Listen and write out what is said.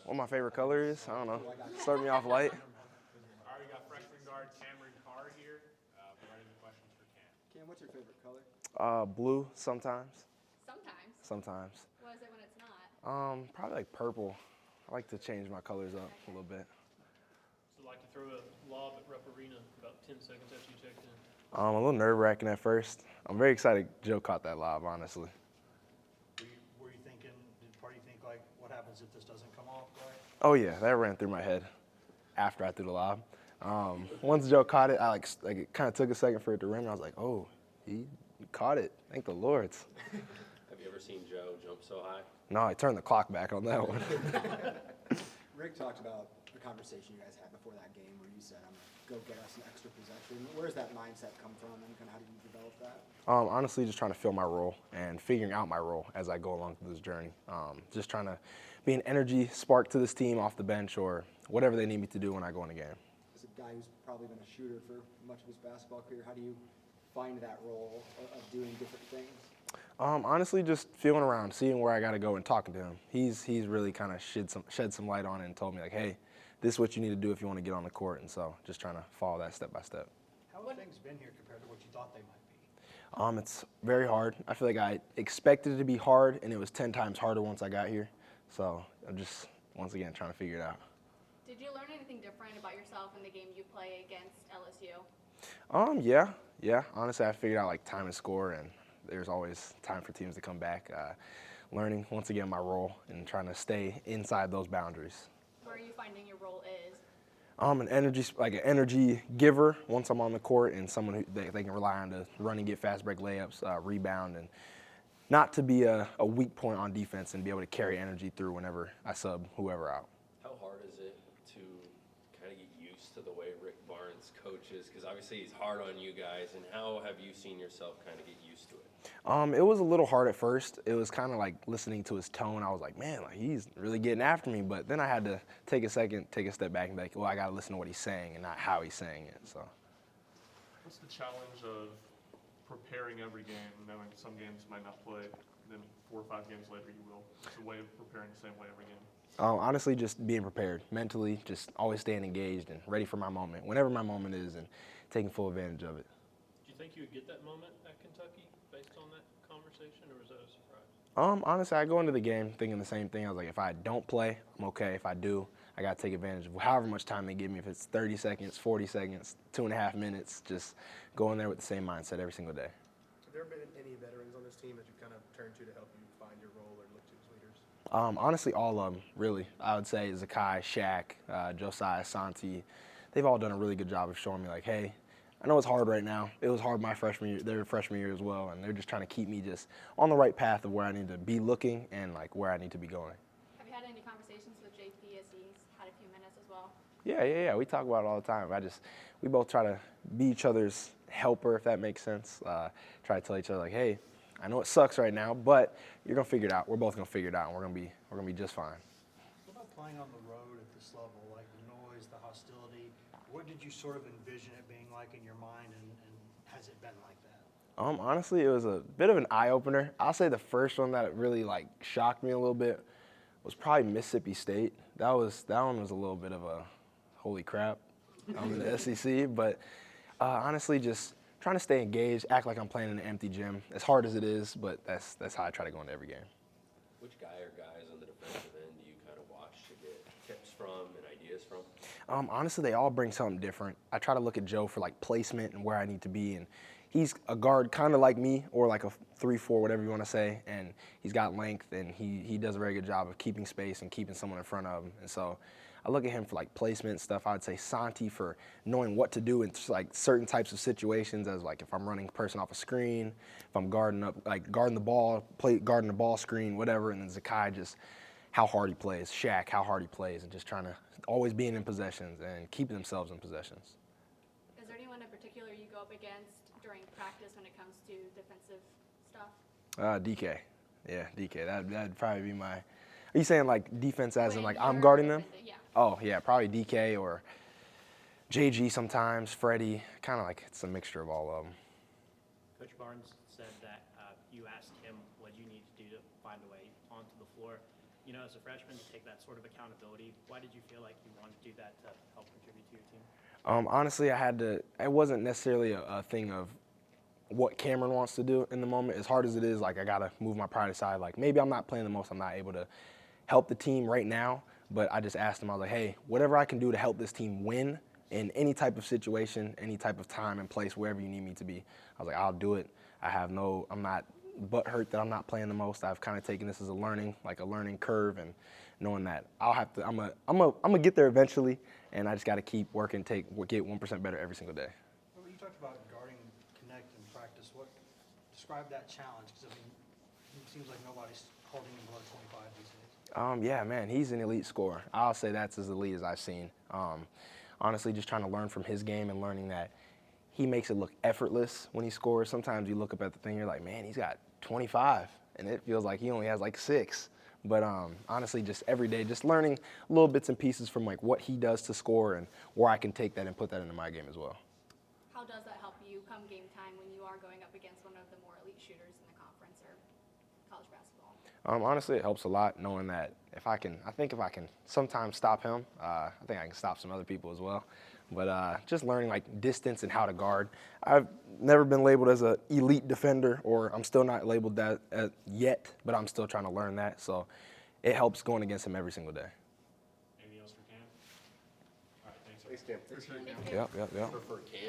What my favorite color is? I don't know. Start me off light. All right, we got freshman guard Cameron Carr here. Providing the questions for Cam. Cam, what's your favorite color? Blue sometimes. Sometimes. Sometimes. What is it when it's not? Probably like purple. I like to change my colors up a little bit. So like to throw a lob at Rupp Arena about 10 seconds after you checked in? A little nerve-wracking at first. I'm very excited Joe caught that lob, honestly. Were you thinking, did part of you think, like, what happens if this doesn't come off right? Oh yeah, that ran through my head after I threw the lob. Once Joe caught it, it kind of took a second for it to rim. And I was like, oh, he caught it. Thank the Lord. Have you ever seen Joe jump so high? No, I turned the clock back on that one. Rick talked about the conversation you guys had before that game where you said, I'm going to go get us an extra possession. Where does that mindset come from, and kind of how did you develop that? Honestly, just trying to fill my role and figuring out my role as I go along through this journey. Just trying to be an energy spark to this team off the bench or whatever they need me to do when I go in a game. As a guy who's probably been a shooter for much of his basketball career, how do you find that role of doing different things? Honestly, just feeling around, seeing where I got to go and talking to him. He's really kind of shed some light on it and told me, like, hey, this is what you need to do if you want to get on the court. And so just trying to follow that step by step. How have things been here compared to what you thought they might be? It's very hard. I feel like I expected it to be hard, and it was 10 times harder once I got here. So I'm just, once again, trying to figure it out. Did you learn anything different about yourself in the game you play against LSU? Yeah. Honestly, I figured out like time to score, and there's always time for teams to come back. Learning once again my role and trying to stay inside those boundaries. Where are you finding your role is? I'm an energy giver once I'm on the court, and someone who they can rely on to run and get fast break layups, rebound, and not to be a weak point on defense and be able to carry energy through whenever I sub whoever out. How hard is it to kind of get used to the way Rick Barnes coaches? Because obviously he's hard on you guys, and how have you seen yourself kind of get used to it? It was a little hard at first. It was kind of like listening to his tone. I was like, man, like he's really getting after me. But then I had to take a second, take a step back and be like, well, I got to listen to what he's saying and not how he's saying it. So, What's the challenge of preparing every game, knowing some games might not play, then 4 or 5 games later you will? It's a way of preparing the same way every game. Honestly, just being prepared mentally, just always staying engaged and ready for my moment, whenever my moment is, and taking full advantage of it. Do you think you would get that moment at Kentucky based on that conversation, or was that a surprise? Honestly, I go into the game thinking the same thing. I was like, if I don't play, I'm okay. If I do, I got to take advantage of however much time they give me. If it's 30 seconds, 40 seconds, 2.5 minutes, just go in there with the same mindset every single day. Have there been any veterans on this team that you kind of turned to help you find your role or look to as leaders? Honestly, all of them, really. I would say Zakai, Shaq, Josiah, Santi, they've all done a really good job of showing me, like, hey, I know it's hard right now. It was hard my freshman year, their freshman year as well, and they're just trying to keep me just on the right path of where I need to be looking and, like, where I need to be going. Have you had any conversations with JP as he's had a few minutes as well? Yeah. We talk about it all the time. We both try to be each other's helper, if that makes sense. Try to tell each other, like, hey, I know it sucks right now, but you're gonna figure it out. We're both gonna figure it out, and we're gonna be just fine. What about playing on the road at this level, like the noise, the hostility? What did you sort of envision it being like in your mind, and has it been like that? Honestly, it was a bit of an eye-opener. I'll say the first one that really, like, shocked me a little bit was probably Mississippi State. That one was a little bit of a holy crap. I'm in the SEC, but honestly, just trying to stay engaged, act like I'm playing in an empty gym, as hard as it is, but that's how I try to go into every game. Which guy or guys on the defensive end do you kind of watch to get tips from and ideas from? Honestly, they all bring something different. I try to look at Joe for, like, placement and where I need to be, and he's a guard kind of like me, or like a 3-4, whatever you want to say, and he's got length, and he does a very good job of keeping space and keeping someone in front of him. And so I look at him for, like, placement and stuff. I would say Santi for knowing what to do in, like, certain types of situations, as, like, if I'm running a person off a screen, if I'm guarding the ball, guarding the ball screen, whatever. And then Zakai, just how hard he plays. Shaq, how hard he plays, and just trying to always being in possessions and keeping themselves in possessions. Is there anyone in particular you go up against during practice when it comes to defensive stuff? DK. Yeah, DK. That'd probably be my. Are you saying, like, defense as in, like, I'm you're guarding them? Yeah. Oh, yeah, probably DK or JG sometimes, Freddie. Kind of like it's a mixture of all of them. Coach Barnes said that you asked him what you need to do to find a way onto the floor. you know, as a freshman, to take that sort of accountability. Why did you feel like you wanted to do that to help contribute to your team? Honestly, it wasn't necessarily a thing of what Cameron wants to do in the moment. As hard as it is, like, I got to move my pride aside. Like, maybe I'm not playing the most, I'm not able to help the team right now, but I just asked him, I was like, hey, whatever I can do to help this team win in any type of situation, any type of time and place, wherever you need me to be, I was like, I'll do it. I'm not butthurt that I'm not playing the most. I've kind of taken this as a learning curve, and knowing that I'm gonna get there eventually, and I just got to keep working, get 1% better every single day. Well, you talked about guarding Connect in practice. Describe that challenge, because I mean, it seems like nobody's holding him below 25 these days. Yeah, man, he's an elite scorer. I'll say that's as elite as I've seen. Honestly, just trying to learn from his game and learning that he makes it look effortless when he scores. Sometimes you look up at the thing, you're like, man, he's got 25, and it feels like he only has like 6. But honestly, just every day, just learning little bits and pieces from like what he does to score and where I can take that and put that into my game as well. How does that help you come game time when you are going up against one of the more elite shooters in the conference or college basketball? Honestly, it helps a lot knowing that if I can sometimes stop him, I think I can stop some other people as well. But just learning like distance and how to guard. I've never been labeled as an elite defender, or I'm still not labeled that yet, but I'm still trying to learn that. So it helps going against him every single day. Anything else for Cam? All right, thanks. Thanks, Cam. Appreciate it, Cam. Yep. Prefer Cam